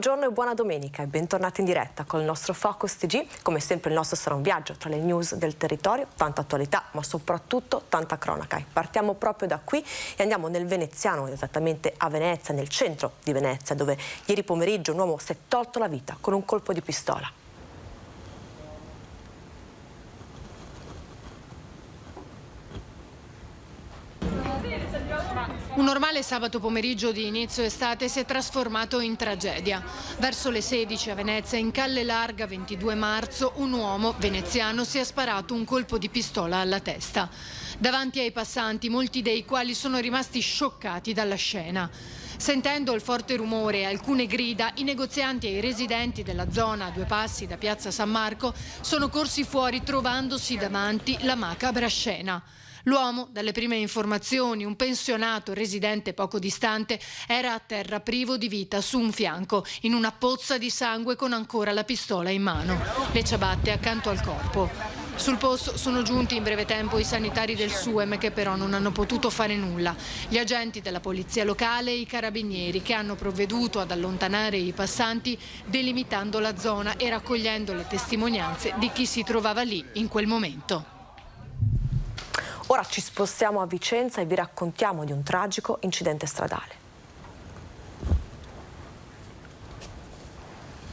Buongiorno e buona domenica e bentornati in diretta con il nostro Focus TG. Come sempre il nostro sarà un viaggio tra le news del territorio, tanta attualità ma soprattutto tanta cronaca. Partiamo proprio da qui e andiamo nel veneziano, esattamente a Venezia, nel centro di Venezia, dove ieri pomeriggio un uomo si è tolto la vita con un colpo di pistola. Un normale sabato pomeriggio di inizio estate si è trasformato in tragedia. Verso le 16 a Venezia, in Calle Larga, 22 marzo, un uomo veneziano si è sparato un colpo di pistola alla testa. Davanti ai passanti, molti dei quali sono rimasti scioccati dalla scena. Sentendo il forte rumore e alcune grida, i negozianti e i residenti della zona, a 2 passi da Piazza San Marco, sono corsi fuori trovandosi davanti la macabra scena. L'uomo, dalle prime informazioni, un pensionato residente poco distante, era a terra privo di vita su un fianco, in una pozza di sangue con ancora la pistola in mano, le ciabatte accanto al corpo. Sul posto sono giunti in breve tempo i sanitari del SUEM che però non hanno potuto fare nulla. Gli agenti della polizia locale e i carabinieri che hanno provveduto ad allontanare i passanti delimitando la zona e raccogliendo le testimonianze di chi si trovava lì in quel momento. Ora ci spostiamo a Vicenza e vi raccontiamo di un tragico incidente stradale.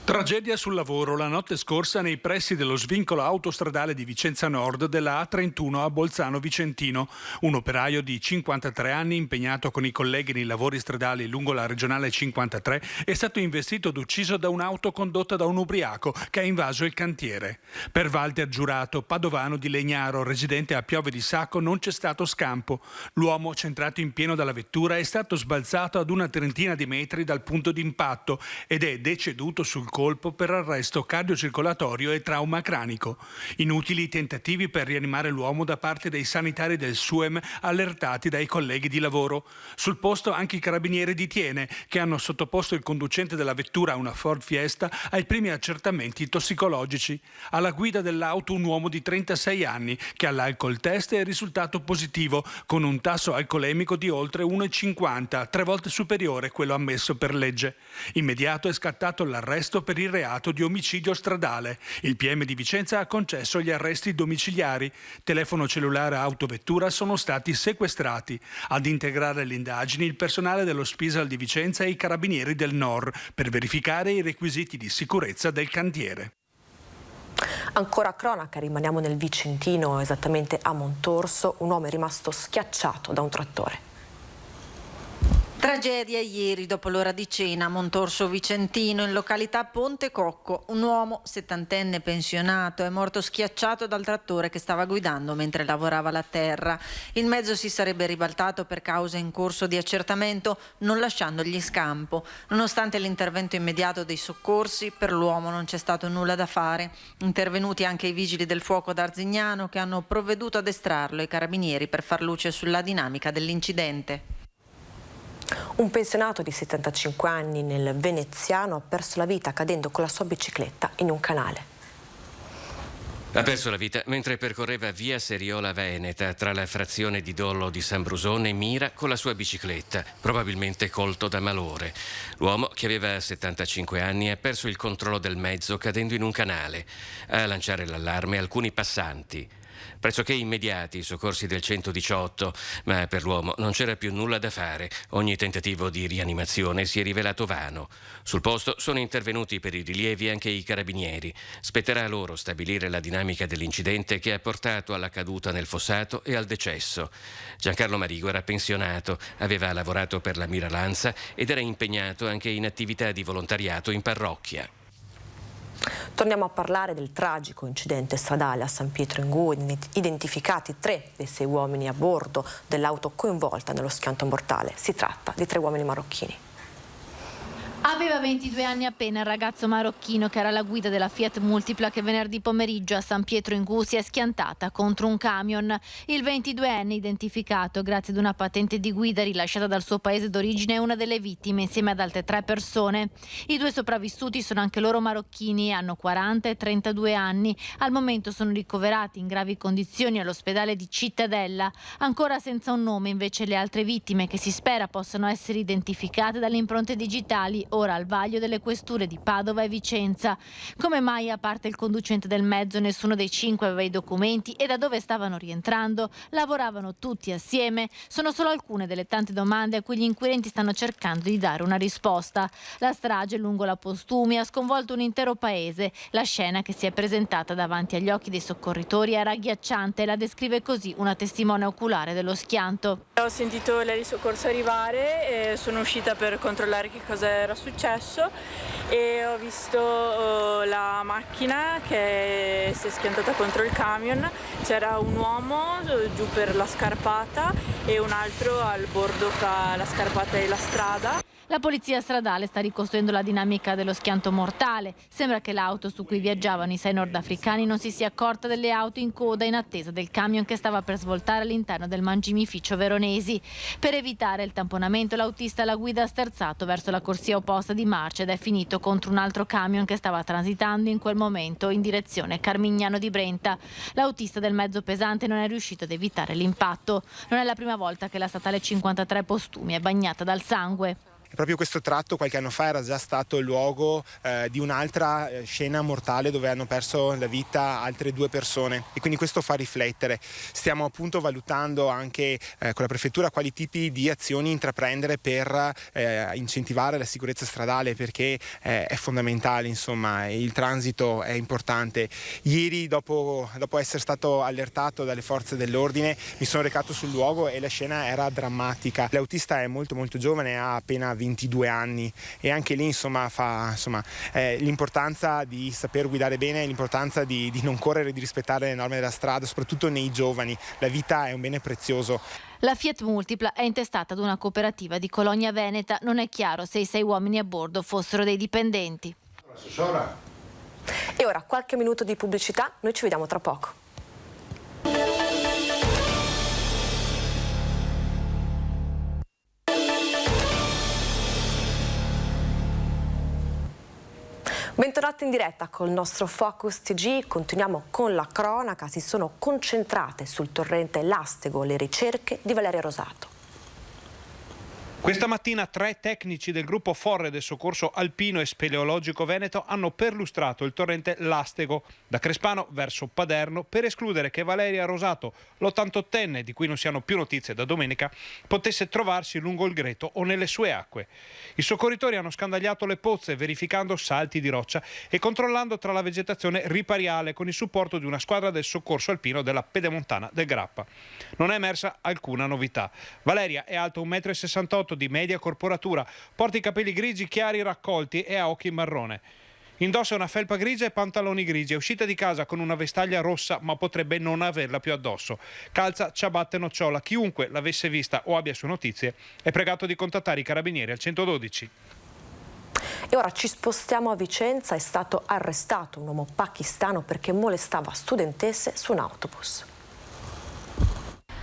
Tragedia sul lavoro la notte scorsa nei pressi dello svincolo autostradale di Vicenza Nord della A31 a Bolzano Vicentino. Un operaio di 53 anni impegnato con i colleghi nei lavori stradali lungo la regionale 53 è stato investito ed ucciso da un'auto condotta da un ubriaco che ha invaso il cantiere. Per Walter Giurato, padovano di Legnaro, residente a Piove di Sacco, non c'è stato scampo. L'uomo, centrato in pieno dalla vettura, è stato sbalzato ad una trentina di metri dal punto d'impatto ed è deceduto sul colpo per arresto cardiocircolatorio e trauma cranico. Inutili i tentativi per rianimare l'uomo da parte dei sanitari del SUEM allertati dai colleghi di lavoro. Sul posto anche i carabinieri di Tiene che hanno sottoposto il conducente della vettura, una Ford Fiesta, ai primi accertamenti tossicologici. Alla guida dell'auto un uomo di 36 anni che all'alcol test è risultato positivo con un tasso alcolemico di oltre 1,50, 3 volte superiore a quello ammesso per legge. Immediato è scattato l'arresto per il reato di omicidio stradale. Il PM di Vicenza ha concesso gli arresti domiciliari. Telefono cellulare e autovettura sono stati sequestrati. Ad integrare le indagini il personale dello Spisal di Vicenza e i carabinieri del NOR per verificare i requisiti di sicurezza del cantiere. Ancora cronaca, rimaniamo nel Vicentino, esattamente a Montorso. Un uomo è rimasto schiacciato da un trattore. Tragedia ieri dopo l'ora di cena a Montorso Vicentino, in località Ponte Cocco. Un uomo settantenne pensionato è morto schiacciato dal trattore che stava guidando mentre lavorava la terra. Il mezzo si sarebbe ribaltato per causa in corso di accertamento, non lasciandogli scampo. Nonostante l'intervento immediato dei soccorsi, per l'uomo non c'è stato nulla da fare. Intervenuti anche i vigili del fuoco d'Arzignano che hanno provveduto ad estrarlo e i carabinieri per far luce sulla dinamica dell'incidente. Un pensionato di 75 anni nel veneziano ha perso la vita cadendo con la sua bicicletta in un canale. Ha perso la vita mentre percorreva via Seriola Veneta tra la frazione di Dollo di San Brusone e Mira con la sua bicicletta, probabilmente colto da malore. L'uomo, che aveva 75 anni, ha perso il controllo del mezzo cadendo in un canale. A lanciare l'allarme alcuni passanti. Pressoché immediati i soccorsi del 118, ma per l'uomo non c'era più nulla da fare. Ogni tentativo di rianimazione si è rivelato vano. Sul posto sono intervenuti per i rilievi anche i carabinieri. Spetterà a loro stabilire la dinamica dell'incidente che ha portato alla caduta nel fossato e al decesso. Giancarlo Marigo era pensionato, aveva lavorato per la Miralanza ed era impegnato anche in attività di volontariato in parrocchia. Torniamo a parlare del tragico incidente stradale a San Pietro in Gu, identificati 3 dei 6 uomini a bordo dell'auto coinvolta nello schianto mortale. Si tratta di 3 uomini marocchini. Aveva 22 anni appena il ragazzo marocchino che era alla guida della Fiat Multipla che venerdì pomeriggio a San Pietro in Gu si è schiantata contro un camion. Il 22enne, identificato grazie ad una patente di guida rilasciata dal suo paese d'origine, è una delle vittime insieme ad altre 3 persone. I 2 sopravvissuti sono anche loro marocchini e hanno 40 e 32 anni. Al momento sono ricoverati in gravi condizioni all'ospedale di Cittadella. Ancora senza un nome invece le altre vittime che si spera possano essere identificate dalle impronte digitali o ora al vaglio delle questure di Padova e Vicenza. Come mai, a parte il conducente del mezzo, nessuno dei 5 aveva i documenti e da dove stavano rientrando? Lavoravano tutti assieme? Sono solo alcune delle tante domande a cui gli inquirenti stanno cercando di dare una risposta. La strage lungo la Postumi ha sconvolto un intero paese. La scena che si è presentata davanti agli occhi dei soccorritori era agghiacciante, la descrive così una testimone oculare dello schianto. Ho sentito l'aereo soccorso arrivare e sono uscita per controllare che cosa era successo e ho visto la macchina che si è schiantata contro il camion. C'era un uomo giù per la scarpata e un altro al bordo fra la scarpata e la strada. La polizia stradale sta ricostruendo la dinamica dello schianto mortale. Sembra che l'auto su cui viaggiavano i 6 nordafricani non si sia accorta delle auto in coda in attesa del camion che stava per svoltare all'interno del mangimificio Veronesi. Per evitare il tamponamento, l'autista alla guida ha sterzato verso la corsia opposta di marcia ed è finito contro un altro camion che stava transitando in quel momento in direzione Carmignano di Brenta. L'autista del mezzo pesante non è riuscito ad evitare l'impatto. Non è la prima volta che la statale 53 Postumi è bagnata dal sangue. E proprio questo tratto qualche anno fa era già stato il luogo di un'altra scena mortale dove hanno perso la vita altre 2 persone e quindi questo fa riflettere. Stiamo appunto valutando anche con la prefettura quali tipi di azioni intraprendere per incentivare la sicurezza stradale, perché è fondamentale, insomma, il transito è importante. Ieri dopo essere stato allertato dalle forze dell'ordine mi sono recato sul luogo e la scena era drammatica. L'autista è molto giovane, ha appena 22 anni e anche lì l'importanza di saper guidare bene, l'importanza di non correre, di rispettare le norme della strada, soprattutto nei giovani. La vita è un bene prezioso. La Fiat Multipla è intestata ad una cooperativa di Colonia Veneta. Non è chiaro se i 6 uomini a bordo fossero dei dipendenti. E ora qualche minuto di pubblicità, noi ci vediamo tra poco. Bentornati in diretta col nostro Focus TG, continuiamo con la cronaca. Si sono concentrate sul torrente Lastego le ricerche di Valeria Rosato. Questa mattina 3 tecnici del gruppo Forre del Soccorso Alpino e Speleologico Veneto hanno perlustrato il torrente Lastego da Crespano verso Paderno per escludere che Valeria Rosato, l'88enne di cui non si hanno più notizie da domenica, potesse trovarsi lungo il Greto o nelle sue acque. I soccorritori hanno scandagliato le pozze verificando salti di roccia e controllando tra la vegetazione ripariale con il supporto di una squadra del soccorso alpino della Pedemontana del Grappa. Non è emersa alcuna novità. Valeria è alta 1,68 m di media corporatura, porta i capelli grigi chiari raccolti e ha occhi marrone. Indossa una felpa grigia e pantaloni grigi, è uscita di casa con una vestaglia rossa ma potrebbe non averla più addosso. Calza, ciabatte e nocciola. Chiunque l'avesse vista o abbia sue notizie è pregato di contattare i carabinieri al 112. E ora ci spostiamo a Vicenza. È stato arrestato un uomo pakistano perché molestava studentesse su un autobus.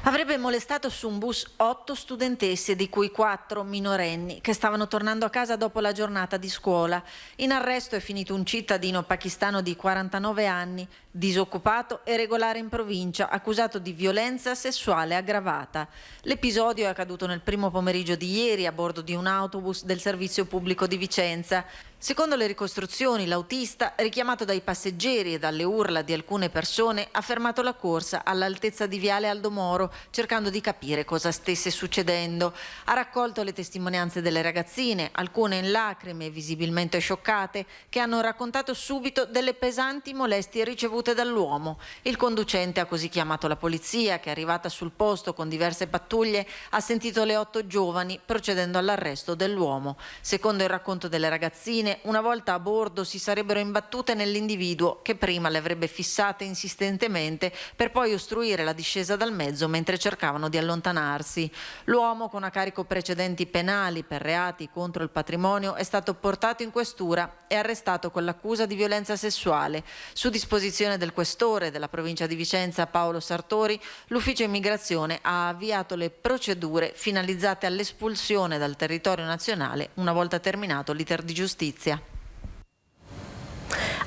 Avrebbe molestato su un bus 8 studentesse, di cui 4 minorenni, che stavano tornando a casa dopo la giornata di scuola. In arresto è finito un cittadino pakistano di 49 anni, disoccupato e regolare in provincia, accusato di violenza sessuale aggravata. L'episodio è accaduto nel primo pomeriggio di ieri a bordo di un autobus del servizio pubblico di Vicenza. Secondo le ricostruzioni, l'autista, richiamato dai passeggeri e dalle urla di alcune persone, ha fermato la corsa all'altezza di Viale Aldo Moro, cercando di capire cosa stesse succedendo. Ha raccolto le testimonianze delle ragazzine, alcune in lacrime e visibilmente scioccate, che hanno raccontato subito delle pesanti molestie ricevute dall'uomo. Il conducente ha così chiamato la polizia, che è arrivata sul posto con diverse pattuglie, ha sentito le 8 giovani, procedendo all'arresto dell'uomo. Secondo il racconto delle ragazzine, una volta a bordo si sarebbero imbattute nell'individuo che prima le avrebbe fissate insistentemente per poi ostruire la discesa dal mezzo mentre cercavano di allontanarsi. L'uomo, con a carico precedenti penali per reati contro il patrimonio, è stato portato in questura e arrestato con l'accusa di violenza sessuale. Su disposizione del questore della provincia di Vicenza, Paolo Sartori, l'ufficio immigrazione ha avviato le procedure finalizzate all'espulsione dal territorio nazionale una volta terminato l'iter di giustizia.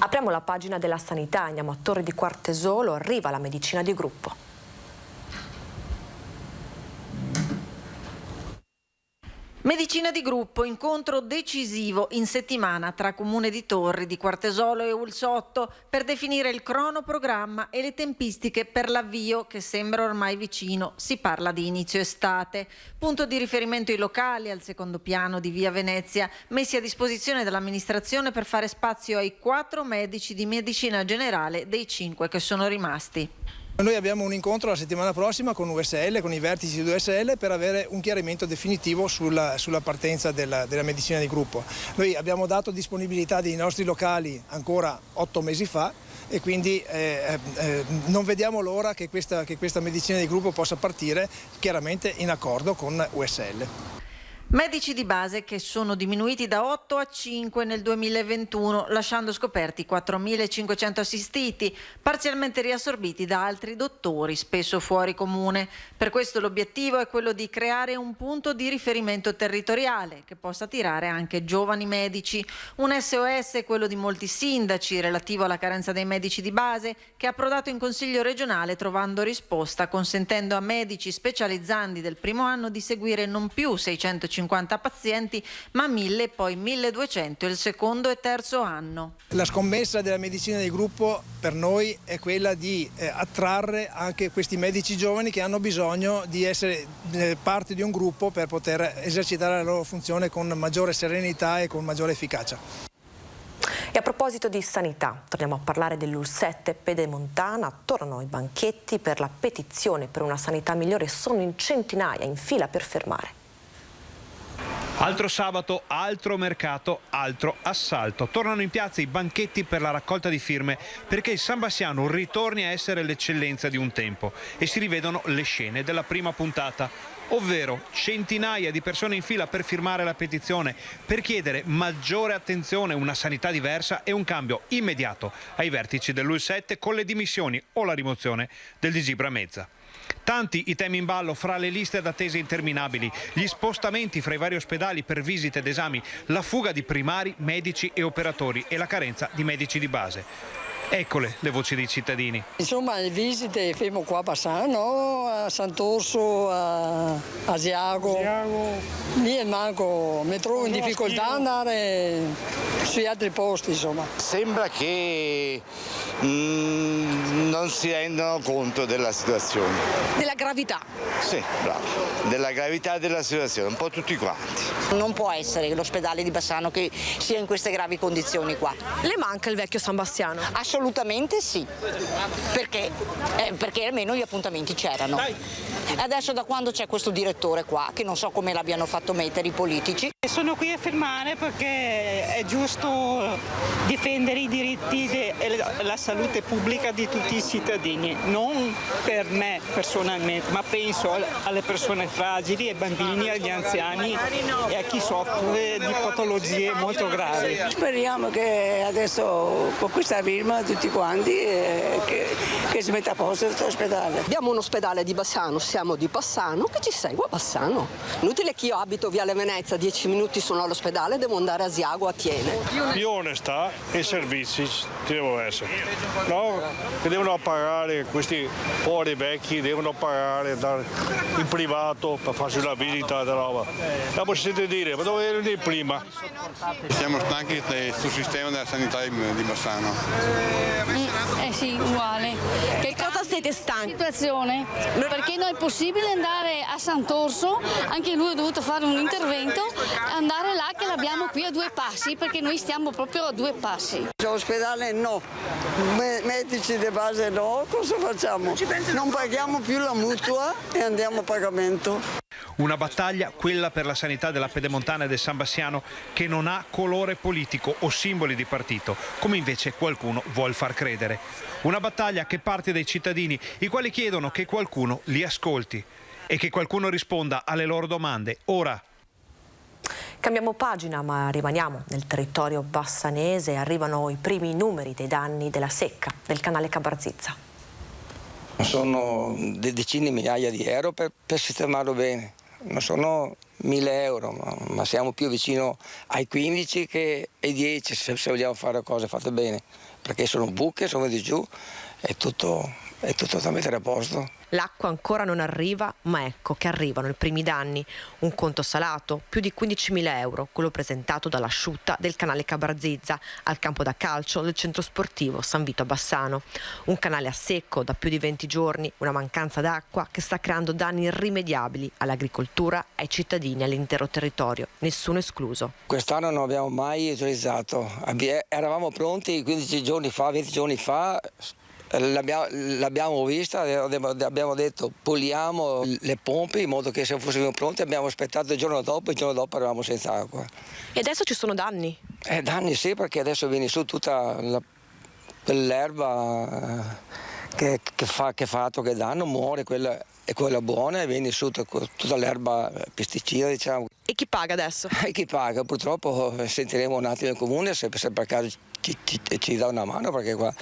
Apriamo la pagina della sanità, andiamo a Torre di Quartesolo, arriva la medicina di gruppo. Medicina di gruppo, incontro decisivo in settimana tra Comune di Torri, di Quartesolo e Ulsotto per definire il cronoprogramma e le tempistiche per l'avvio che sembra ormai vicino. Si parla di inizio estate. Punto di riferimento i locali al secondo piano di Via Venezia, messi a disposizione dall'amministrazione per fare spazio ai 4 medici di medicina generale dei 5 che sono rimasti. Noi abbiamo un incontro la settimana prossima con USL, con i vertici di USL, per avere un chiarimento definitivo sulla partenza della medicina di gruppo. Noi abbiamo dato disponibilità dei nostri locali ancora 8 mesi fa e quindi non vediamo l'ora che questa medicina di gruppo possa partire, chiaramente in accordo con USL. Medici di base che sono diminuiti da 8 a 5 nel 2021, lasciando scoperti 4.500 assistiti, parzialmente riassorbiti da altri dottori, spesso fuori comune. Per questo l'obiettivo è quello di creare un punto di riferimento territoriale che possa attirare anche giovani medici. Un SOS è quello di molti sindaci relativo alla carenza dei medici di base, che ha approdato in Consiglio regionale trovando risposta, consentendo a medici specializzandi del primo anno di seguire non più 650 pazienti, ma 1.000 e poi 1.200 il secondo e terzo anno. La scommessa della medicina di gruppo per noi è quella di attrarre anche questi medici giovani che hanno bisogno di essere parte di un gruppo per poter esercitare la loro funzione con maggiore serenità e con maggiore efficacia. E a proposito di sanità, torniamo a parlare dell'UL7 pedemontana. Tornano i banchetti per la petizione per una sanità migliore, sono in centinaia in fila per firmare. Altro sabato, altro mercato, altro assalto. Tornano in piazza i banchetti per la raccolta di firme perché il Sambassiano ritorni a essere l'eccellenza di un tempo e si rivedono le scene della prima puntata, ovvero centinaia di persone in fila per firmare la petizione per chiedere maggiore attenzione, una sanità diversa e un cambio immediato ai vertici dell'UL7 con le dimissioni o la rimozione del DG Bramezza. Tanti i temi in ballo, fra le liste d'attesa interminabili, gli spostamenti fra i vari ospedali per visite ed esami, la fuga di primari, medici e operatori e la carenza di medici di base. Eccole le voci dei cittadini. Insomma, le visite fermo qua a Bassano, a Sant'Orso, a Asiago. Lì manco, mi trovo in difficoltà ad andare sugli altri posti, insomma. Sembra che non si rendano conto della situazione. Della gravità? Sì, brava. Della gravità della situazione, un po' tutti quanti. Non può essere l'ospedale di Bassano che sia in queste gravi condizioni qua. Le manca il vecchio Sambassiano? Assolutamente sì, perché almeno gli appuntamenti c'erano. Adesso da quando c'è questo direttore qua, che non so come l'abbiano fatto mettere i politici. Sono qui a firmare perché è giusto difendere i diritti e la salute pubblica di tutti i cittadini, non per me personalmente, ma penso alle persone fragili, ai bambini, agli anziani e a chi soffre di patologie molto gravi. Speriamo che adesso con questa firma tutti quanti che si metta a posto questo ospedale. Abbiamo un ospedale di Bassano, siamo di Bassano, che ci segue a Bassano. Inutile che io abito Viale Venezia, 10 minuti sono all'ospedale, devo andare a Asiago, a Tiene. Più onestà e servizi ci devono essere. No? Che devono pagare questi poveri vecchi, devono pagare in privato per farsi una visita della roba. Dopo si sente dire, ma dove eri prima? Siamo stanchi sul sistema della sanità di Bassano. Sì, uguale. Che cosa siete stanchi? Situazione, perché non è possibile andare a Sant'Orso, anche lui ha dovuto fare un intervento, andare là che l'abbiamo qui a 2 passi, perché noi stiamo proprio a 2 passi. L'ospedale no, medici di base no, cosa facciamo? Non paghiamo più la mutua e andiamo a pagamento. Una battaglia, quella per la sanità della pedemontana e del Sambassiano, che non ha colore politico o simboli di partito, come invece qualcuno vuol far credere. Una battaglia che parte dai cittadini, i quali chiedono che qualcuno li ascolti e che qualcuno risponda alle loro domande, ora. Cambiamo pagina, ma rimaniamo nel territorio bassanese. Arrivano i primi numeri dei danni della secca del canale Cabarzizza. Sono decine di migliaia di euro per sistemarlo bene. Non sono 1.000 euro, ma siamo più vicino ai 15 che ai 10 se vogliamo fare cose fatte bene, perché sono buche, sono di giù, è tutto è tutto da mettere a posto. L'acqua ancora non arriva, ma ecco che arrivano i primi danni. Un conto salato, più di 15.000 euro, quello presentato dall'asciutta del canale Cabarzizza al campo da calcio del centro sportivo San Vito a Bassano. Un canale a secco da più di 20 giorni, una mancanza d'acqua che sta creando danni irrimediabili all'agricoltura, ai cittadini e all'intero territorio, nessuno escluso. Quest'anno non abbiamo mai utilizzato, eravamo pronti 15 giorni fa, 20 giorni fa. L'abbiamo vista, abbiamo detto puliamo le pompe in modo che se fossimo pronti, abbiamo aspettato il giorno dopo eravamo senza acqua. E adesso ci sono danni? Danni sì, perché adesso viene su tutta l'erba che fa altro che danno, muore quella buona e viene su tutta l'erba pesticida, diciamo. E chi paga adesso? Chi paga? Purtroppo sentiremo un attimo il comune se per caso ci dà una mano, perché qua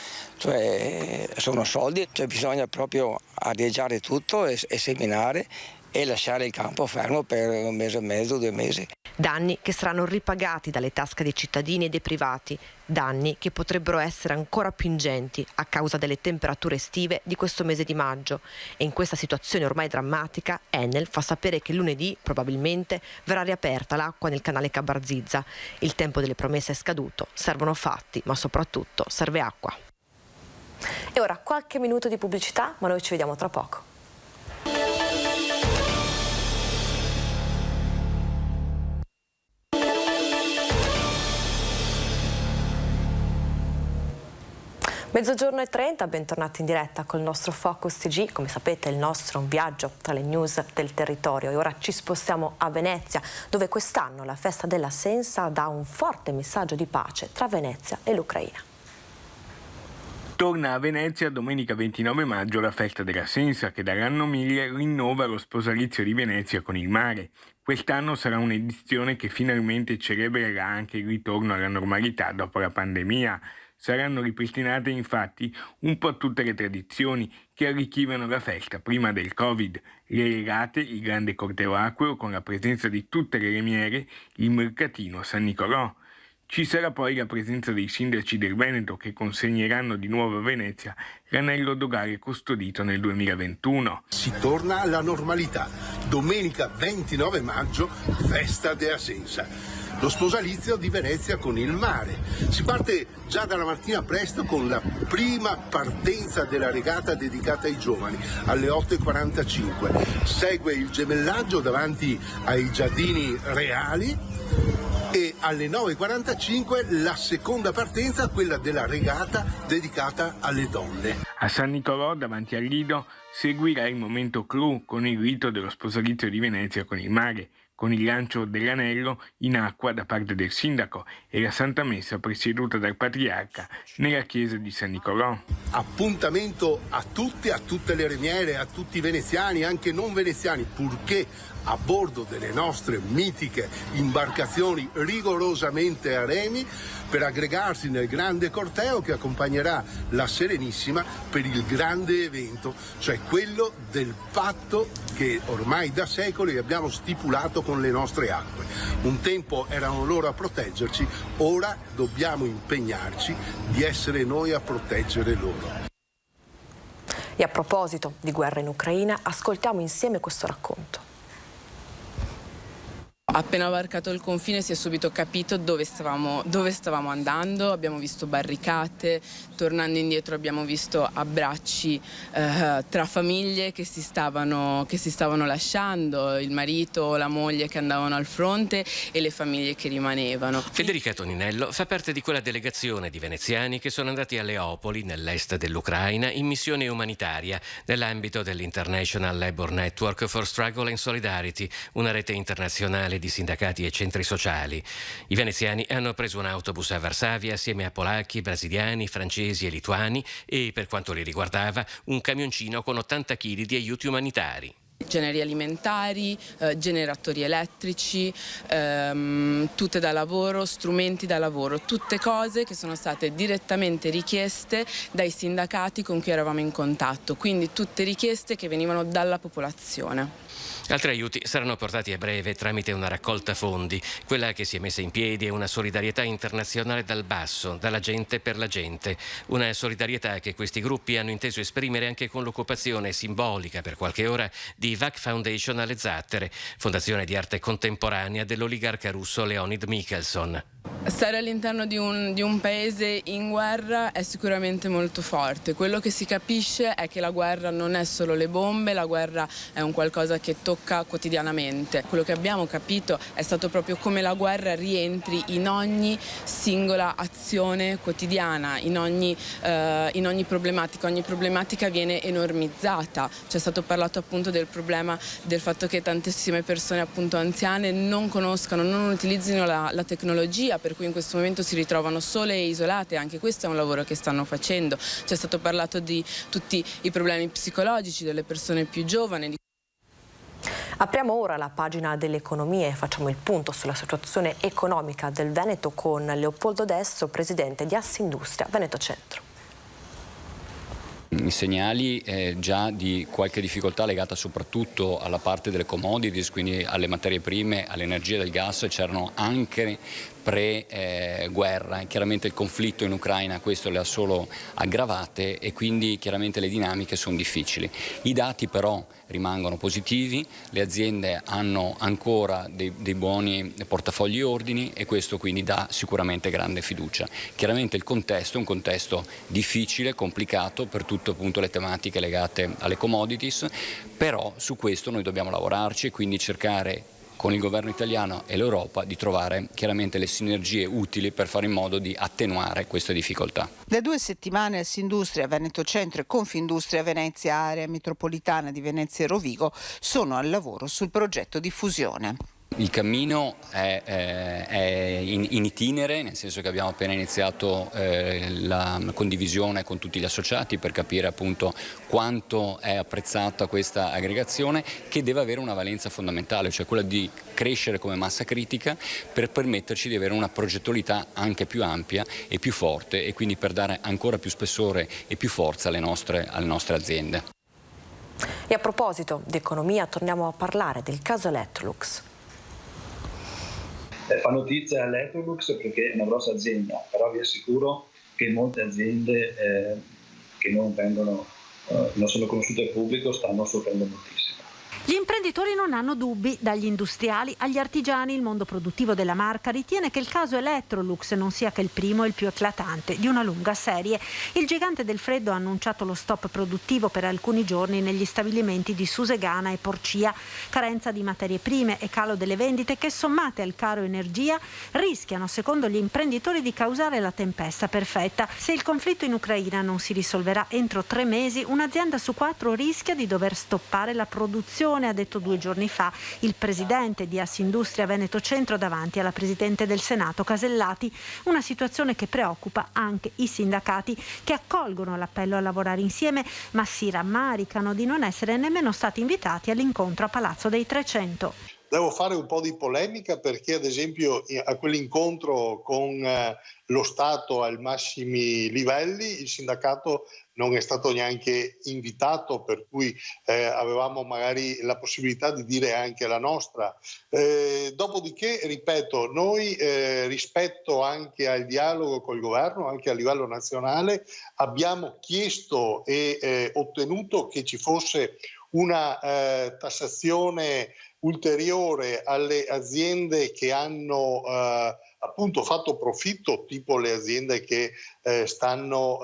sono soldi, bisogna proprio arieggiare tutto e seminare e lasciare il campo fermo per un mese e mezzo, 2 mesi. Danni che saranno ripagati dalle tasche dei cittadini e dei privati, danni che potrebbero essere ancora più ingenti a causa delle temperature estive di questo mese di maggio. E in questa situazione ormai drammatica, Enel fa sapere che lunedì probabilmente verrà riaperta l'acqua nel canale Cabarzizza. Il tempo delle promesse è scaduto, servono fatti, ma soprattutto serve acqua. E ora qualche minuto di pubblicità, ma noi ci vediamo tra poco. Mezzogiorno e 30, bentornati in diretta col nostro Focus TG. Come sapete il nostro è un viaggio tra le news del territorio e ora ci spostiamo a Venezia, dove quest'anno la festa della Sensa dà un forte messaggio di pace tra Venezia e l'Ucraina. Torna a Venezia domenica 29 maggio la festa della Sensa, che dall'anno 1000 rinnova lo sposalizio di Venezia con il mare. Quest'anno sarà un'edizione che finalmente celebrerà anche il ritorno alla normalità dopo la pandemia. Saranno ripristinate infatti un po' tutte le tradizioni che arricchivano la festa prima del Covid, le regate, il grande corteo acqueo con la presenza di tutte le lemiere, il mercatino a San Nicolò. Ci sarà poi la presenza dei sindaci del Veneto che consegneranno di nuovo a Venezia l'anello dogale custodito nel 2021. Si torna alla normalità. Domenica 29 maggio, festa della Sensa. Lo sposalizio di Venezia con il mare. Si parte già dalla mattina presto con la prima partenza della regata dedicata ai giovani alle 8:45. Segue il gemellaggio davanti ai giardini reali e alle 9:45 la seconda partenza, quella della regata dedicata alle donne. A San Nicolò, davanti al Lido, seguirà il momento clou con il rito dello sposalizio di Venezia con il mare, con il lancio dell'anello in acqua da parte del sindaco e la Santa Messa presieduta dal Patriarca nella chiesa di San Nicolò. Appuntamento a tutti, a tutte le remiere, a tutti i veneziani, anche non veneziani, purché a bordo delle nostre mitiche imbarcazioni rigorosamente a remi, per aggregarsi nel grande corteo che accompagnerà la Serenissima per il grande evento, cioè quello del patto che ormai da secoli abbiamo stipulato con le nostre acque. Un tempo erano loro a proteggerci, ora dobbiamo impegnarci di essere noi a proteggere loro. E a proposito di guerra in Ucraina, ascoltiamo insieme questo racconto. Appena varcato il confine si è subito capito dove stavamo andando, abbiamo visto barricate, tornando indietro abbiamo visto abbracci tra famiglie che si stavano lasciando, il marito, la moglie che andavano al fronte e le famiglie che rimanevano. Federica Toninello fa parte di quella delegazione di veneziani che sono andati a Leopoli, nell'est dell'Ucraina, in missione umanitaria nell'ambito dell'International Labour Network for Struggle and Solidarity, una rete internazionale di sindacati e centri sociali. I veneziani hanno preso un autobus a Varsavia assieme a polacchi, brasiliani, francesi e lituani e, per quanto li riguardava, un camioncino con 80 kg di aiuti umanitari. Generi alimentari, generatori elettrici, tutte da lavoro, strumenti da lavoro, tutte cose che sono state direttamente richieste dai sindacati con cui eravamo in contatto, quindi tutte richieste che venivano dalla popolazione. Altri aiuti saranno portati a breve tramite una raccolta fondi. Quella che si è messa in piedi è una solidarietà internazionale dal basso, dalla gente per la gente. Una solidarietà che questi gruppi hanno inteso esprimere anche con l'occupazione simbolica per qualche ora di VAC Foundation alle Zattere, fondazione di arte contemporanea dell'oligarca russo Leonid Mikhelson. Stare all'interno di un paese in guerra è sicuramente molto forte. Quello che si capisce è che la guerra non è solo le bombe, la guerra è un qualcosa che tocca quotidianamente. Quello che abbiamo capito è stato proprio come la guerra rientri in ogni singola azione quotidiana, in ogni problematica. Ogni problematica viene enormizzata. C'è stato parlato appunto del problema del fatto che tantissime persone appunto anziane non conoscano, non utilizzino la tecnologia, per cui in questo momento si ritrovano sole e isolate. Anche questo è un lavoro che stanno facendo. C'è stato parlato di tutti i problemi psicologici delle persone più giovani. Apriamo ora la pagina dell'economia e facciamo il punto sulla situazione economica del Veneto con Leopoldo Destro, presidente di Assindustria Veneto Centro. I segnali già di qualche difficoltà legata soprattutto alla parte delle commodities, quindi alle materie prime, all'energia del gas, c'erano anche pre-guerra. Chiaramente il conflitto in Ucraina questo le ha solo aggravate e quindi chiaramente le dinamiche sono difficili. I dati però rimangono positivi, le aziende hanno ancora dei buoni portafogli ordini e questo quindi dà sicuramente grande fiducia. Chiaramente il contesto è un contesto difficile, complicato per tutte appunto le tematiche legate alle commodities, però su questo noi dobbiamo lavorarci e quindi cercare con il governo italiano e l'Europa di trovare chiaramente le sinergie utili per fare in modo di attenuare queste difficoltà. Da 2 settimane Assindustria Veneto Centro e Confindustria Venezia Area Metropolitana di Venezia e Rovigo sono al lavoro sul progetto di fusione. Il cammino è in itinere, nel senso che abbiamo appena iniziato la condivisione con tutti gli associati per capire appunto quanto è apprezzata questa aggregazione, che deve avere una valenza fondamentale, cioè quella di crescere come massa critica per permetterci di avere una progettualità anche più ampia e più forte e quindi per dare ancora più spessore e più forza alle nostre aziende. E a proposito di economia torniamo a parlare del caso Electrolux. Fa notizia Electrolux perché è una grossa azienda, però vi assicuro che molte aziende che non sono conosciute al pubblico stanno soffrendo moltissimo. Gli imprenditori non hanno dubbi, dagli industriali agli artigiani. Il mondo produttivo della marca ritiene che il caso Electrolux non sia che il primo e il più eclatante di una lunga serie. Il gigante del freddo ha annunciato lo stop produttivo per alcuni giorni negli stabilimenti di Susegana e Porcia. Carenza di materie prime e calo delle vendite che, sommate al caro energia, rischiano, secondo gli imprenditori, di causare la tempesta perfetta. Se il conflitto in Ucraina non si risolverà entro 3 mesi, un'azienda su 4 rischia di dover stoppare la produzione, ha detto 2 giorni fa il presidente di Assindustria Veneto Centro davanti alla presidente del Senato Casellati. Una situazione che preoccupa anche i sindacati, che accolgono l'appello a lavorare insieme ma si rammaricano di non essere nemmeno stati invitati all'incontro a Palazzo dei 300. Devo fare un po' di polemica perché ad esempio a quell'incontro con lo Stato ai massimi livelli il sindacato non è stato neanche invitato, per cui avevamo magari la possibilità di dire anche la nostra. Dopodiché, ripeto, noi rispetto anche al dialogo col governo, anche a livello nazionale, abbiamo chiesto e ottenuto che ci fosse una tassazione ulteriore alle aziende che hanno appunto fatto profitto, tipo le aziende che stanno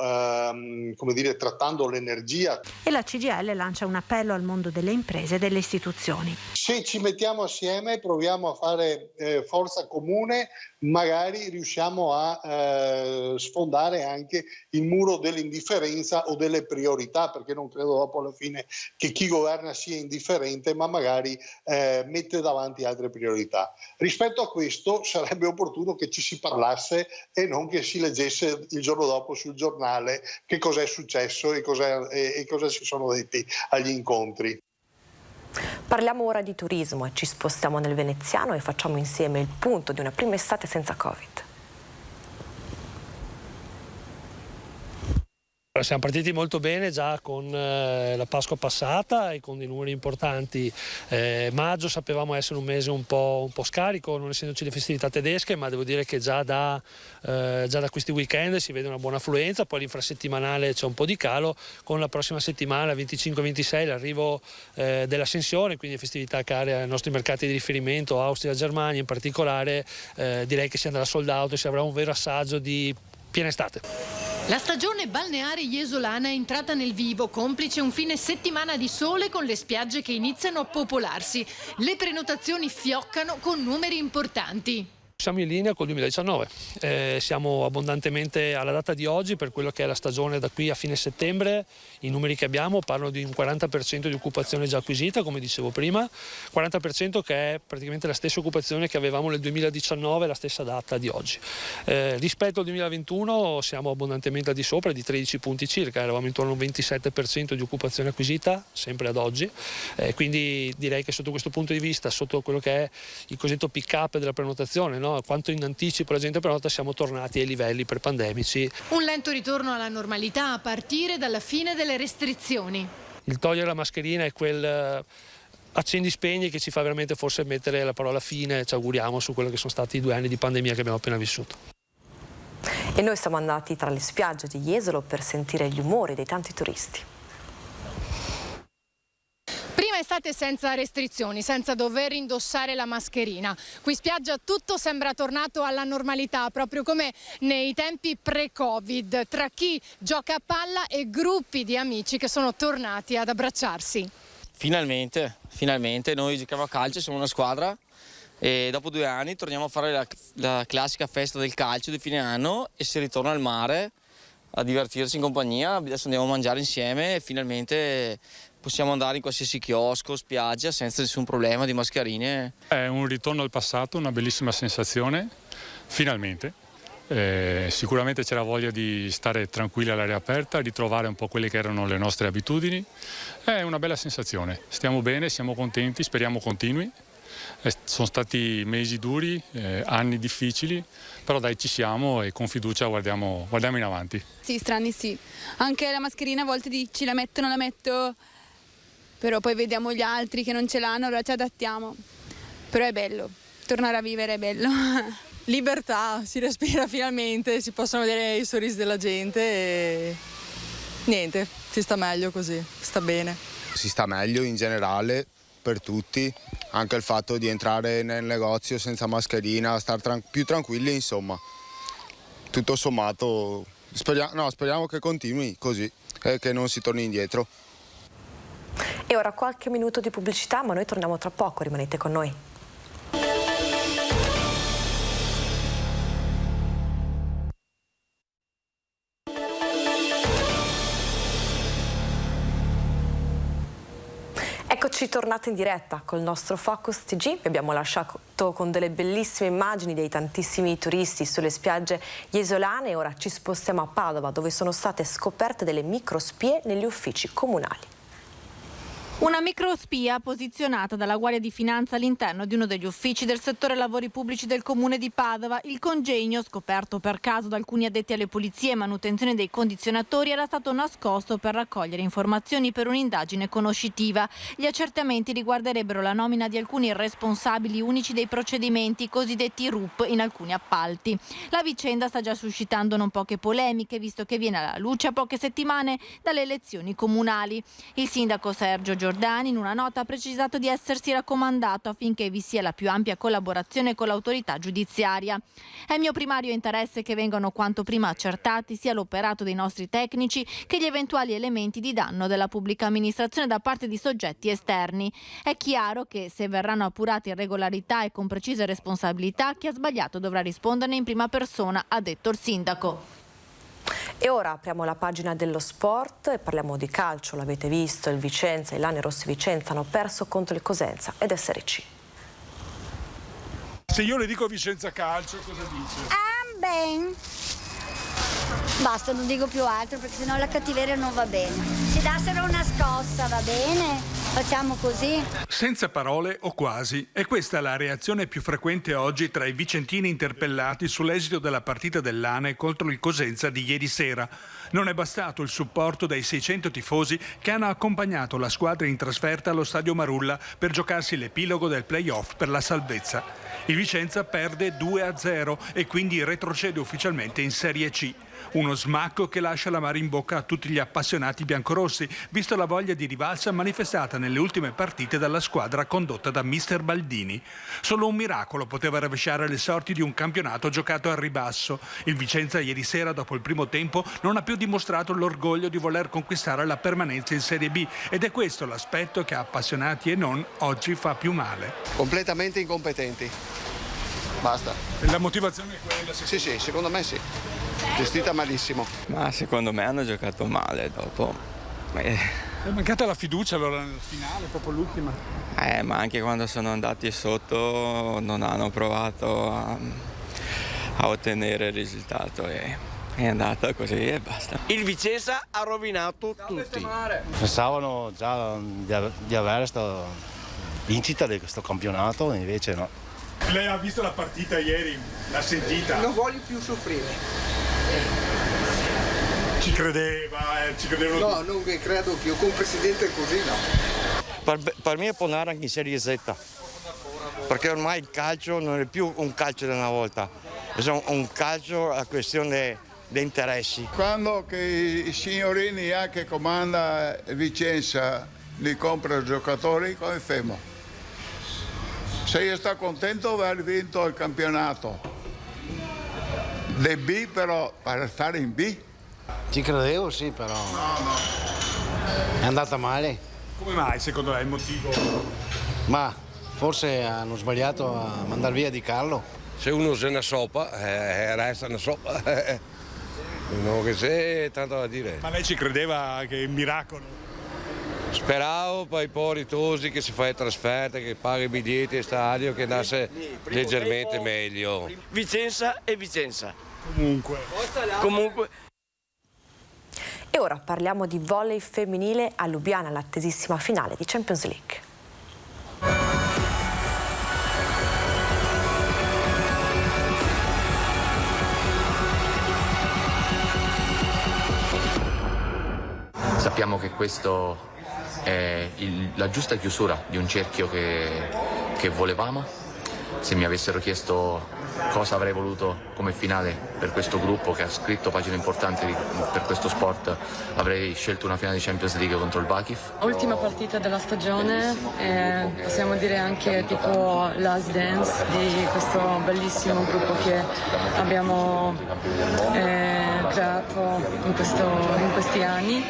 trattando l'energia. E la CGIL lancia un appello al mondo delle imprese e delle istituzioni. Se ci mettiamo assieme, proviamo a fare forza comune, magari riusciamo a sfondare anche il muro dell'indifferenza o delle priorità, perché non credo dopo alla fine che chi governa sia indifferente, ma magari mette davanti altre priorità. Rispetto a questo sarebbe opportuno che ci si parlasse e non che si leggesse il giorno dopo sul giornale che cosa è successo e cosa si sono detti agli incontri. Parliamo ora di turismo e ci spostiamo nel veneziano e facciamo insieme il punto di una prima estate senza Covid. Siamo partiti molto bene già con la Pasqua passata e con dei numeri importanti. Maggio sapevamo essere un mese un po' scarico, non essendoci le festività tedesche, ma devo dire che già da questi weekend si vede una buona affluenza, poi l'infrasettimanale c'è un po' di calo, con la prossima settimana 25-26 l'arrivo dell'Ascensione, quindi festività care ai nostri mercati di riferimento, Austria, Germania in particolare, direi che si andrà sold out e si avrà un vero assaggio di piena estate. La stagione balneare iesolana è entrata nel vivo, complice un fine settimana di sole con le spiagge che iniziano a popolarsi. Le prenotazioni fioccano con numeri importanti. Siamo in linea col 2019, siamo abbondantemente alla data di oggi per quello che è la stagione da qui a fine settembre. I numeri che abbiamo parlano di un 40% di occupazione già acquisita, come dicevo prima, 40% che è praticamente la stessa occupazione che avevamo nel 2019, la stessa data di oggi. Rispetto al 2021 siamo abbondantemente al di sopra di 13 punti circa, eravamo intorno a un 27% di occupazione acquisita, sempre ad oggi, quindi direi che sotto questo punto di vista, sotto quello che è il cosiddetto pick-up della prenotazione, no? Quanto in anticipo la gente prenota, siamo tornati ai livelli prepandemici. Un lento ritorno alla normalità a partire dalla fine delle restrizioni. Il togliere la mascherina è quel accendi-spegni che ci fa veramente forse mettere la parola fine, ci auguriamo, su quello che sono stati i 2 anni di pandemia che abbiamo appena vissuto. E noi siamo andati tra le spiagge di Jesolo per sentire gli umori dei tanti turisti. Prima estate senza restrizioni, senza dover indossare la mascherina. Qui spiaggia tutto sembra tornato alla normalità, proprio come nei tempi pre-Covid, tra chi gioca a palla e gruppi di amici che sono tornati ad abbracciarsi. Finalmente, noi giochiamo a calcio, siamo una squadra e dopo 2 anni torniamo a fare la classica festa del calcio di fine anno e si ritorna al mare a divertirsi in compagnia. Adesso andiamo a mangiare insieme e finalmente possiamo andare in qualsiasi chiosco, spiaggia senza nessun problema di mascherine. È un ritorno al passato, una bellissima sensazione, finalmente. Sicuramente c'era voglia di stare tranquilli all'aria aperta, ritrovare un po' quelle che erano le nostre abitudini. È una bella sensazione, stiamo bene, siamo contenti, speriamo continui. Sono stati mesi duri, anni difficili, però dai, ci siamo e con fiducia guardiamo in avanti. Sì, strani sì. Anche la mascherina a volte dici la metto, non la metto, però poi vediamo gli altri che non ce l'hanno, allora ci adattiamo. Però è bello, tornare a vivere è bello. Libertà, si respira finalmente, si possono vedere i sorrisi della gente e niente, si sta meglio così, sta bene. Si sta meglio in generale per tutti, anche il fatto di entrare nel negozio senza mascherina, stare più tranquilli, insomma. Tutto sommato speriamo che continui così e che non si torni indietro. E ora qualche minuto di pubblicità, ma noi torniamo tra poco, rimanete con noi. Eccoci tornate in diretta col nostro Focus TG, vi abbiamo lasciato con delle bellissime immagini dei tantissimi turisti sulle spiagge iesolane e ora ci spostiamo a Padova dove sono state scoperte delle microspie negli uffici comunali. Una microspia posizionata dalla Guardia di Finanza all'interno di uno degli uffici del settore lavori pubblici del comune di Padova. Il congegno, scoperto per caso da alcuni addetti alle pulizie e manutenzione dei condizionatori, era stato nascosto per raccogliere informazioni per un'indagine conoscitiva. Gli accertamenti riguarderebbero la nomina di alcuni responsabili unici dei procedimenti, cosiddetti RUP, in alcuni appalti. La vicenda sta già suscitando non poche polemiche, visto che viene alla luce a poche settimane dalle elezioni comunali. Il sindaco Sergio Giordani in una nota ha precisato di essersi raccomandato affinché vi sia la più ampia collaborazione con l'autorità giudiziaria. È mio primario interesse che vengano quanto prima accertati sia l'operato dei nostri tecnici che gli eventuali elementi di danno della pubblica amministrazione da parte di soggetti esterni. È chiaro che se verranno appurate irregolarità e con precise responsabilità, chi ha sbagliato dovrà risponderne in prima persona, ha detto il sindaco. E ora apriamo la pagina dello sport e parliamo di calcio. L'avete visto, il Vicenza, i Lanerossi Vicenza hanno perso contro il Cosenza ed SRC. Se io le dico Vicenza Calcio, cosa dice? Ben. Basta, non dico più altro perché sennò la cattiveria non va bene. Si dassero una scossa, va bene? facciamo così. Senza parole o quasi. E questa è la reazione più frequente oggi tra i vicentini interpellati sull'esito della partita dell'Ane contro il Cosenza di ieri sera. Non è bastato il supporto dei 600 tifosi che hanno accompagnato la squadra in trasferta allo Stadio Marulla per giocarsi l'epilogo del play-off per la salvezza. Il Vicenza perde 2-0 e quindi retrocede ufficialmente in Serie C. Uno smacco che lascia l'amaro in bocca a tutti gli appassionati biancorossi, visto la voglia di rivalsa manifestata nelle ultime partite dalla squadra condotta da mister Baldini. Solo un miracolo poteva rovesciare le sorti di un campionato giocato al ribasso. Il Vicenza ieri sera, dopo il primo tempo, non ha più dimostrato l'orgoglio di voler conquistare la permanenza in Serie B, ed è questo l'aspetto che a appassionati e non oggi fa più male. Completamente incompetenti. Basta. E la motivazione è quella? Sì, secondo me sì. Gestita malissimo. Ma secondo me hanno giocato male dopo. È mancata la fiducia allora nel finale, proprio l'ultima. Ma anche quando sono andati sotto non hanno provato a ottenere il risultato e è andata così e basta. Il Vicenza ha rovinato tutti. Pensavano già di avere questa vincita di questo campionato, invece no. Lei ha visto la partita ieri? L'ha sentita? Non voglio più soffrire. Ci credevano No, tutti. non credo più, con un presidente così no. Per me può andare anche in Serie Z, perché ormai il calcio non è più un calcio di una volta, è un calcio a questione di interessi. Quando che i signorini che comanda Vicenza li compra giocatori, come femo? Se io sto contento di aver vinto il campionato, le B però, per stare in B. Ci credevo, sì, però è andata male. Come mai secondo lei il motivo? Ma forse hanno sbagliato a mandare via Di Carlo. Se uno se ne sopa, resta una sopa. Non che se tanto da dire. Ma lei ci credeva che è un miracolo? Speravo poi Ritosi che si fa le trasferte, che paga i biglietti e stadio, che andasse leggermente meglio. Vicenza e Vicenza. Comunque. E ora parliamo di volley femminile a Lubiana, l'attesissima finale di Champions League. Sappiamo che questo è la giusta chiusura di un cerchio che volevamo. Se mi avessero chiesto cosa avrei voluto come finale per questo gruppo che ha scritto pagine importanti per questo sport, avrei scelto una finale di Champions League contro il Vakif. Ultima partita della stagione, possiamo dire anche tipo last dance di questo bellissimo gruppo che abbiamo creato in questi anni.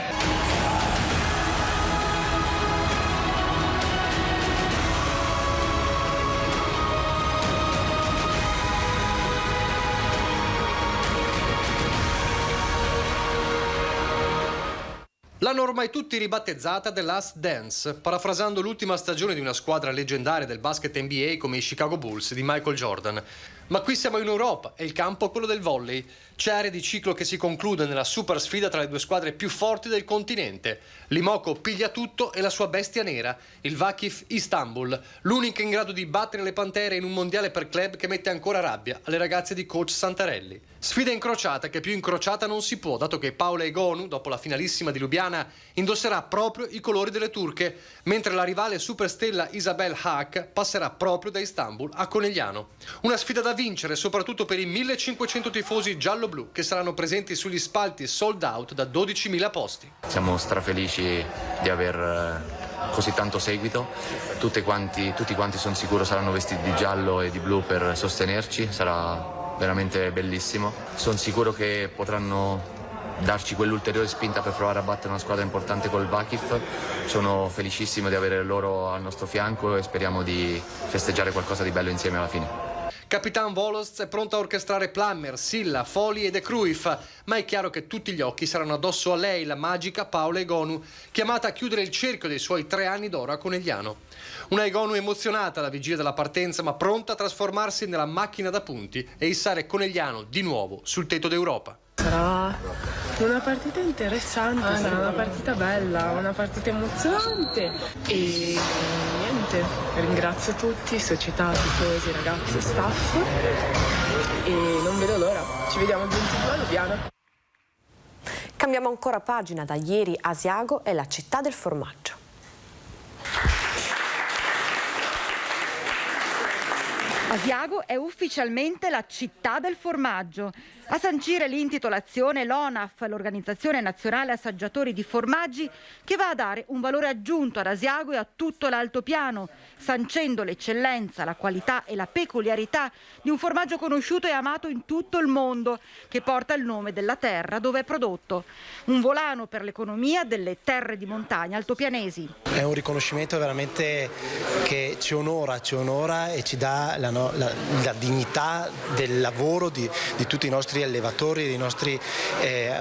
L'hanno ormai tutti ribattezzata The Last Dance, parafrasando l'ultima stagione di una squadra leggendaria del basket NBA come i Chicago Bulls di Michael Jordan. Ma qui siamo in Europa e il campo è quello del volley. C'è area di ciclo che si conclude nella super sfida tra le due squadre più forti del continente. L'Imoco piglia tutto e la sua bestia nera, il Vakif Istanbul, l'unica in grado di battere le Pantere in un mondiale per club che mette ancora rabbia alle ragazze di coach Santarelli. Sfida incrociata che più incrociata non si può, dato che Paola Egonu, dopo la finalissima di Lubiana, indosserà proprio i colori delle turche, mentre la rivale superstella Isabel Haak passerà proprio da Istanbul a Conegliano. Una sfida da vincere soprattutto per i 1500 tifosi giallo-blu che saranno presenti sugli spalti sold out da 12.000 posti. Siamo strafelici di aver così tanto seguito, tutti quanti sono sicuro saranno vestiti di giallo e di blu per sostenerci, sarà veramente bellissimo. Sono sicuro che potranno darci quell'ulteriore spinta per provare a battere una squadra importante col Vakif. Sono felicissimo di avere loro al nostro fianco e speriamo di festeggiare qualcosa di bello insieme alla fine. Capitan Volost è pronto a orchestrare Plummer, Silla, Foli e De Cruyff, ma è chiaro che tutti gli occhi saranno addosso a lei, la magica Paola Egonu, chiamata a chiudere il cerchio dei suoi 3 anni d'oro a Conegliano. Una Egonu emozionata alla vigilia della partenza, ma pronta a trasformarsi nella macchina da punti e issare Conegliano di nuovo sul tetto d'Europa. Sarà Una partita interessante, sarà una partita bella, una partita emozionante e niente, ringrazio tutti, società, tifosi, ragazzi, staff e non vedo l'ora, ci vediamo il 22 a Lubiana. Cambiamo ancora pagina, da ieri Asiago è la città del formaggio. Asiago è ufficialmente la città del formaggio. A sancire l'intitolazione l'ONAF, l'Organizzazione Nazionale Assaggiatori di Formaggi, che va a dare un valore aggiunto ad Asiago e a tutto l'altopiano, sancendo l'eccellenza, la qualità e la peculiarità di un formaggio conosciuto e amato in tutto il mondo, che porta il nome della terra dove è prodotto. Un volano per l'economia delle terre di montagna altopianesi. È un riconoscimento veramente che ci onora e ci dà la dignità del lavoro di tutti i nostri allevatori, dei nostri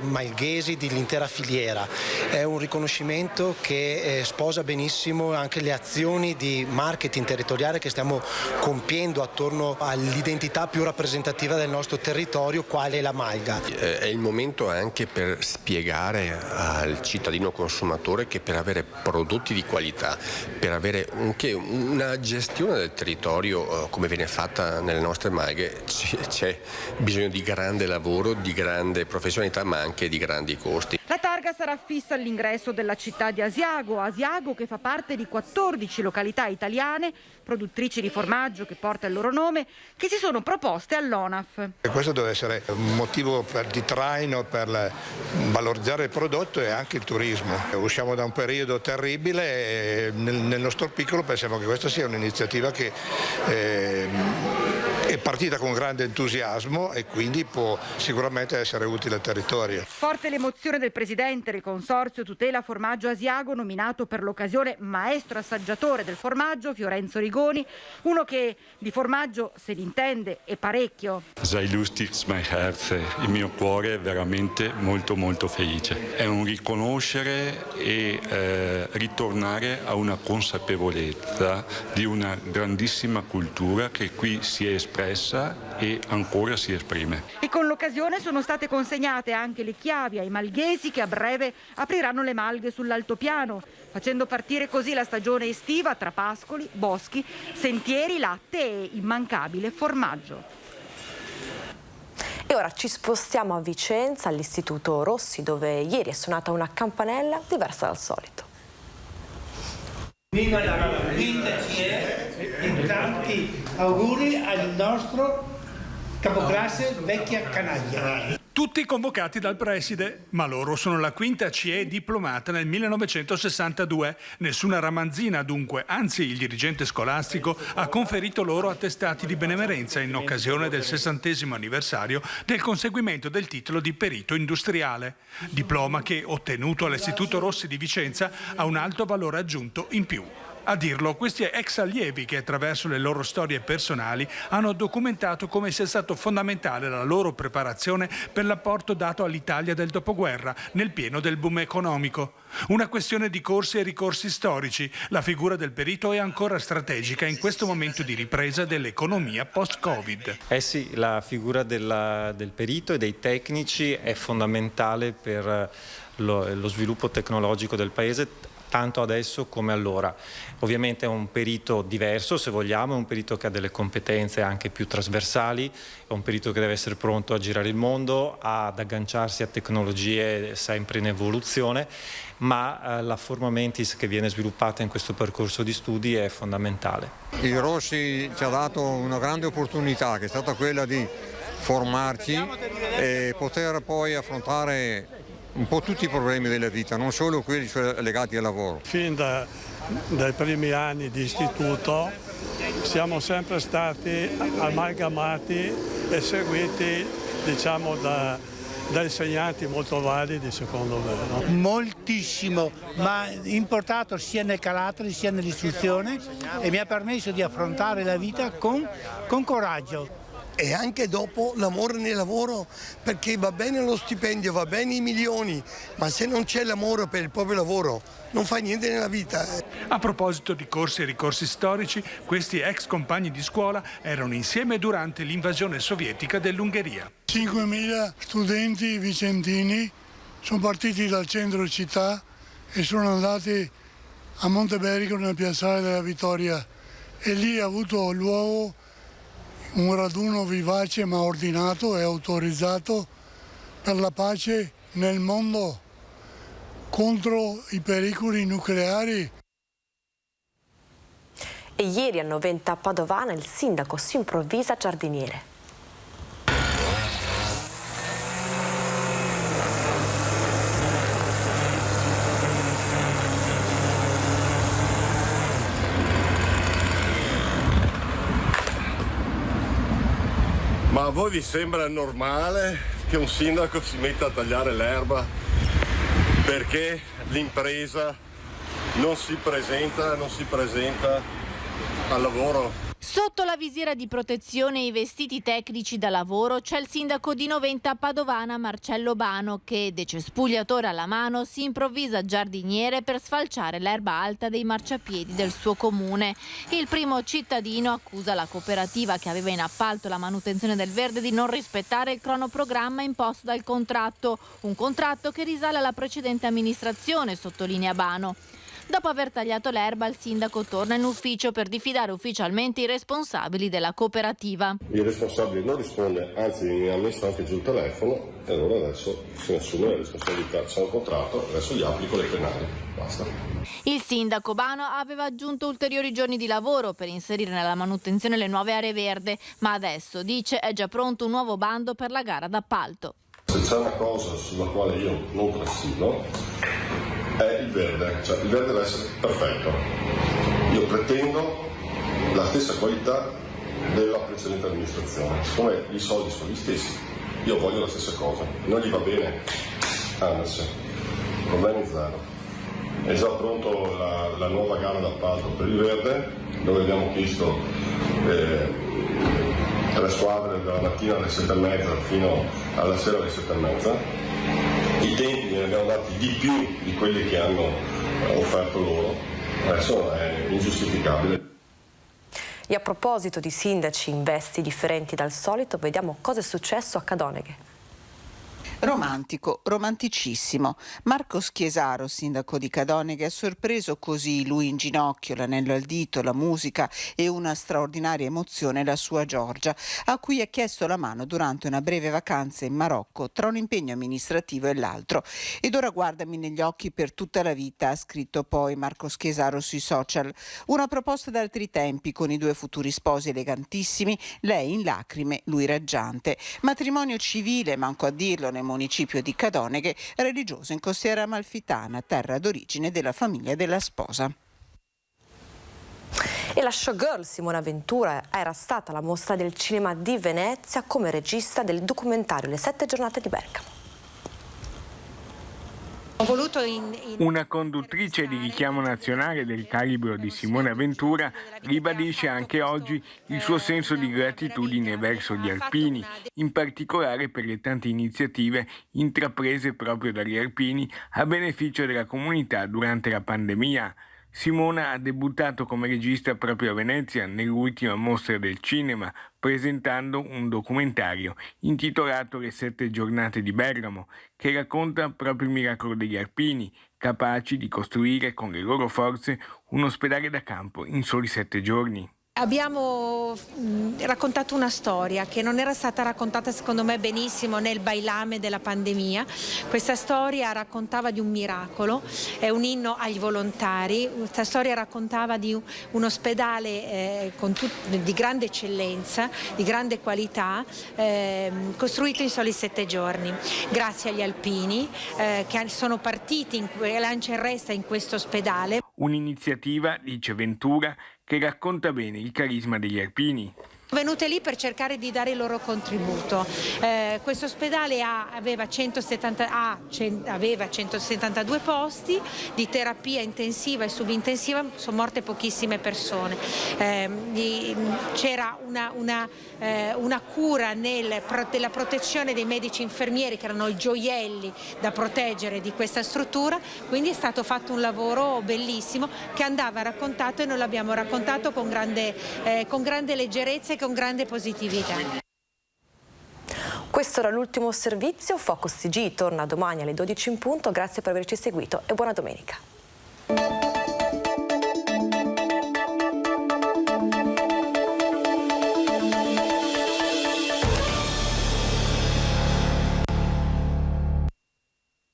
malghesi, dell'intera filiera. È un riconoscimento che sposa benissimo anche le azioni di marketing territoriale che stiamo compiendo attorno all'identità più rappresentativa del nostro territorio, quale è la malga. È il momento anche per spiegare al cittadino consumatore che per avere prodotti di qualità, per avere anche una gestione del territorio come viene fatta nelle nostre malghe, c'è bisogno di grande lavoro, di grande professionalità, ma anche di grandi costi. La targa sarà fissa all'ingresso della città di Asiago che fa parte di 14 località italiane, produttrici di formaggio che porta il loro nome, che si sono proposte all'ONAF. E questo deve essere un motivo di traino per valorizzare il prodotto e anche il turismo. Usciamo da un periodo terribile e nel nostro piccolo pensiamo che questa sia un'iniziativa che è partita con grande entusiasmo e quindi può sicuramente essere utile al territorio. Forte l'emozione del presidente del Consorzio Tutela Formaggio Asiago, nominato per l'occasione maestro assaggiatore del formaggio, Fiorenzo Rigoni, uno che di formaggio se ne intende e parecchio. Sei lustig mein Herz, il mio cuore è veramente molto molto felice. È un riconoscere e ritornare a una consapevolezza di una grandissima cultura che qui si è espressa e ancora si esprime. E con l'occasione sono state consegnate anche le chiavi ai malghesi che a breve apriranno le malghe sull'altopiano, facendo partire così la stagione estiva tra pascoli, boschi, sentieri, latte e immancabile formaggio. E ora ci spostiamo a Vicenza, all'Istituto Rossi, dove ieri è suonata una campanella diversa dal solito. Viva la quinta CE e tanti auguri al nostro capoclasse vecchia canaglia. Tutti convocati dal preside, ma loro sono la quinta CE diplomata nel 1962. Nessuna ramanzina dunque, anzi il dirigente scolastico ha conferito loro attestati di benemerenza in occasione del 60° anniversario del conseguimento del titolo di perito industriale. Diploma che, ottenuto all'Istituto Rossi di Vicenza, ha un alto valore aggiunto in più. A dirlo, questi ex allievi che attraverso le loro storie personali hanno documentato come sia stato fondamentale la loro preparazione per l'apporto dato all'Italia del dopoguerra nel pieno del boom economico. Una questione di corsi e ricorsi storici. La figura del perito è ancora strategica in questo momento di ripresa dell'economia post-Covid. Sì, la figura del perito e dei tecnici è fondamentale per lo sviluppo tecnologico del Paese, tanto adesso come allora. Ovviamente è un perito diverso, se vogliamo, è un perito che ha delle competenze anche più trasversali, è un perito che deve essere pronto a girare il mondo, ad agganciarsi a tecnologie sempre in evoluzione, ma la forma mentis che viene sviluppata in questo percorso di studi è fondamentale. Il Rossi ci ha dato una grande opportunità, che è stata quella di formarci e poter poi affrontare un po' tutti i problemi della vita, non solo quelli legati al lavoro. Fin dai primi anni di istituto siamo sempre stati amalgamati e seguiti, diciamo, da insegnanti molto validi, secondo me. No? Moltissimo, ma importato sia nel carattere sia nell'istruzione e mi ha permesso di affrontare la vita con coraggio. E anche dopo l'amore nel lavoro, perché va bene lo stipendio, va bene i milioni, ma se non c'è l'amore per il proprio lavoro non fa niente nella vita. A proposito di corsi e ricorsi storici, questi ex compagni di scuola erano insieme durante l'invasione sovietica dell'Ungheria. 5.000 studenti vicentini sono partiti dal centro città e sono andati a Monteberico nel piazzale della Vittoria e lì ha avuto luogo un raduno vivace ma ordinato e autorizzato per la pace nel mondo contro i pericoli nucleari. E ieri a Noventa Padovana il sindaco si improvvisa giardiniere. Ma a voi vi sembra normale che un sindaco si metta a tagliare l'erba perché l'impresa non si presenta al lavoro? Sotto la visiera di protezione e i vestiti tecnici da lavoro c'è il sindaco di Noventa Padovana Marcello Bano che, decespugliatore alla mano, si improvvisa giardiniere per sfalciare l'erba alta dei marciapiedi del suo comune. Il primo cittadino accusa la cooperativa che aveva in appalto la manutenzione del verde di non rispettare il cronoprogramma imposto dal contratto, un contratto che risale alla precedente amministrazione, sottolinea Bano. Dopo aver tagliato l'erba, il sindaco torna in ufficio per diffidare ufficialmente i responsabili della cooperativa. Il responsabile non risponde, anzi mi ha messo anche giù il telefono e allora adesso si assume la responsabilità. C'è un contratto, adesso gli applico le penali. Basta. Il sindaco Bano aveva aggiunto ulteriori giorni di lavoro per inserire nella manutenzione le nuove aree verde, ma adesso, dice, è già pronto un nuovo bando per la gara d'appalto. Se c'è una cosa sulla quale io non presido è il verde, cioè il verde deve essere perfetto. Io pretendo la stessa qualità della precedente amministrazione. Siccome i soldi sono gli stessi, io voglio la stessa cosa. Non gli va bene, andarsene. Problemi zero. È già pronto la nuova gara d'appalto per il verde, dove abbiamo chiesto 3 squadre dalla mattina alle 7:30 fino alla sera alle 7:30. I tempi ne abbiamo dati di più di quelli che hanno offerto loro, adesso è ingiustificabile. E a proposito di sindaci in vesti differenti dal solito, vediamo cosa è successo a Cadoneghe. Romantico, romanticissimo. Marco Schiesaro, sindaco di Cadoneghe, ha sorpreso così, lui in ginocchio, l'anello al dito, la musica e una straordinaria emozione, la sua Giorgia, a cui ha chiesto la mano durante una breve vacanza in Marocco tra un impegno amministrativo e l'altro. Ed ora guardami negli occhi per tutta la vita, ha scritto poi Marco Schiesaro sui social. Una proposta d'altri tempi, con i 2 futuri sposi elegantissimi, lei in lacrime, lui raggiante. Matrimonio civile, manco a dirlo, nel municipio di Cadoneghe, religioso in Costiera Amalfitana, terra d'origine della famiglia della sposa. E la showgirl Simona Ventura era stata alla Mostra del Cinema di Venezia come regista del documentario Le 7 giornate di Bergamo. Una conduttrice di richiamo nazionale del calibro di Simona Ventura ribadisce anche oggi il suo senso di gratitudine verso gli alpini, in particolare per le tante iniziative intraprese proprio dagli alpini a beneficio della comunità durante la pandemia. Simona ha debuttato come regista proprio a Venezia nell'ultima mostra del cinema, presentando un documentario intitolato Le 7 giornate di Bergamo, che racconta proprio il miracolo degli alpini, capaci di costruire con le loro forze un ospedale da campo in soli 7 giorni. Abbiamo raccontato una storia che non era stata raccontata secondo me benissimo nel bailame della pandemia. Questa storia raccontava di un miracolo, è un inno agli volontari. Questa storia raccontava di un ospedale di grande eccellenza, di grande qualità, costruito in soli 7 giorni. Grazie agli alpini che sono partiti in lancia e resta in questo ospedale. Un'iniziativa, dice Ventura, che racconta bene il carisma degli alpini. Venute lì per cercare di dare il loro contributo. Questo ospedale aveva 172 posti di terapia intensiva e subintensiva, sono morte pochissime persone. C'era una cura della protezione dei medici infermieri, che erano i gioielli da proteggere di questa struttura, quindi è stato fatto un lavoro bellissimo che andava raccontato e noi l'abbiamo raccontato con grande leggerezza e con grande positività. Questo era l'ultimo servizio, Focus TG torna domani alle 12 in punto, grazie per averci seguito e buona domenica.